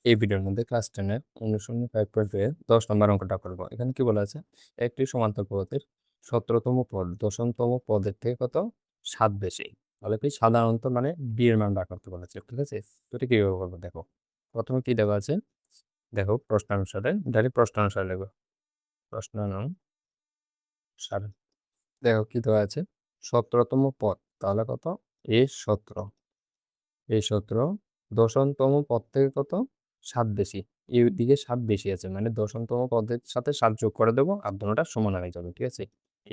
এই ভিডিওর মধ্যে ক্লাস 10 এর অনুশীলনী 5.2 এর 10 নম্বর অঙ্কটা করব। এখানে কি বলা আছে? একটি সমান্তর পথের 17তম পদ 10তম পদের থেকে কত 7 বেশি। তাহলে কি সাধারণত মানে b এর মান বার করতে বলেছে। ঠিক আছে? তো এটা কিভাবে করব দেখো। প্রথমে কি দেওয়া আছে? দেখো প্রশ্নানুসারে ডাইরেক্ট প্রশ্নানুসারে লিখব। প্রশ্নানুসারে দেখো কি দেওয়া আছে? 17তম পদ তাহলে কত? a 17 দশমতম পদ থেকে কত 7 বেশি। এই দিকে 7 বেশি আছে মানে দশমতম পদের সাথে 7 যোগ করে দেবো আর দুটোটা সমান হয়ে যাবে। ঠিক আছে,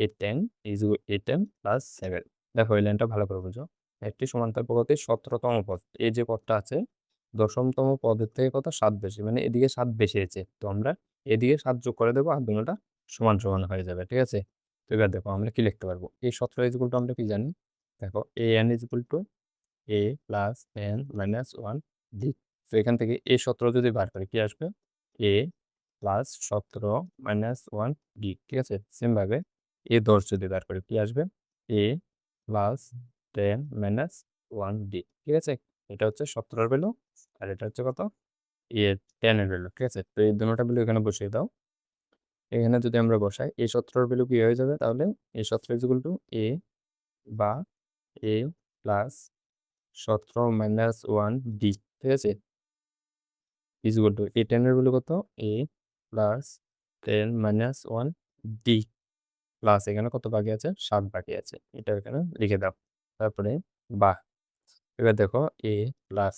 a10 প্লাস 7। দেখো এই লাইনটা ভালো করে বুঝো। একটি সমান্তরাল পদ্ধতির 17তম পদ, এই যে পদটা আছে দশমতম পদের থেকে কত 7 বেশি মানে এদিকে 7 বেশি আছে, তো আমরা এদিকে 7 যোগ করে দেবো আর দুটোটা সমান সমান হয়ে যাবে। ঠিক আছে, তো এবার দেখো আমরা কি লিখতে পারবো। এই 17 ইকুয়াল টু আমরা কি জানি? দেখো an equal to a plus n minus 1 d। তো এখান থেকে a 17 যদি বার করি কি আসবে? a plus 17 minus 1 d। ঠিক আছে, সেম ভাবে a 10 যদি বার করি কি আসবে? a plus 10 minus 1 d। ঠিক আছে, এটা হচ্ছে 17 এর ভ্যালু আর এটা হচ্ছে কত? a 10 এর ভ্যালু। ঠিক আছে, তো এই দুটোটা ভ্যালু এখানে বসিয়ে দাও। এখানে যদি আমরা বসাই a 17 এর ভ্যালু কি হয়ে যাবে? তাহলে a 17 ইকুয়াল টু a বা a প্লাস 17 মাইনাস 1 ডি। ঠিক আছে, ইজ ইকুয়াল টু a 10 এর ভ্যালু কত? a plus 10 minus 1 D plus এখানে কত বাকি আছে? 7 বাকি আছে, এটা এখানে লিখে দাও। তারপরে বা এবার দেখো a প্লাস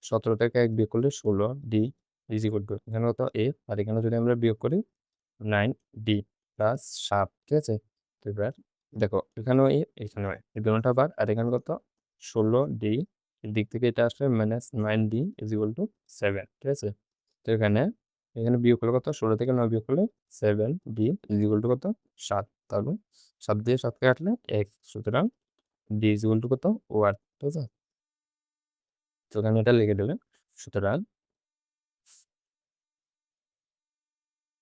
17 থেকে 1 বিয়োগ করলে 16 ডি ইজ ইকুয়াল টু এখানে কত a আর এখানে যদি আমরা বিয়োগ করি 9 ডি প্লাস 7। ঠিক আছে, তো এবার দেখো এখানেও এখানেও এই দুটোটা বার আর এখানে কত 16 ডি, দিক থেকে এটা আসবে minus 9 D is equal to 7। ঠিক আছে, তো এখানে এখানে বিয়োগ করলে কত 16 থেকে 9 বিয়োগ করলে 7 ডি ইজ ইকুয়াল টু কত 7। তাহলে 7 দিয়ে 7কে কাটলে 1, সুতরাং ডি ইজ ইকুয়াল টু কত 1। ঠিক আছে, তো এখানে এটা লিখে দেবে। সুতরাং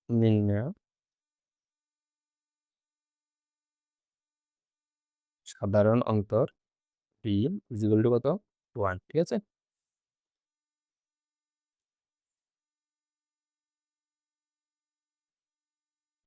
নির্ণয় সাধারণ অন্তর বি ইজ ইকুয়াল টু কত 1। ঠিক আছে।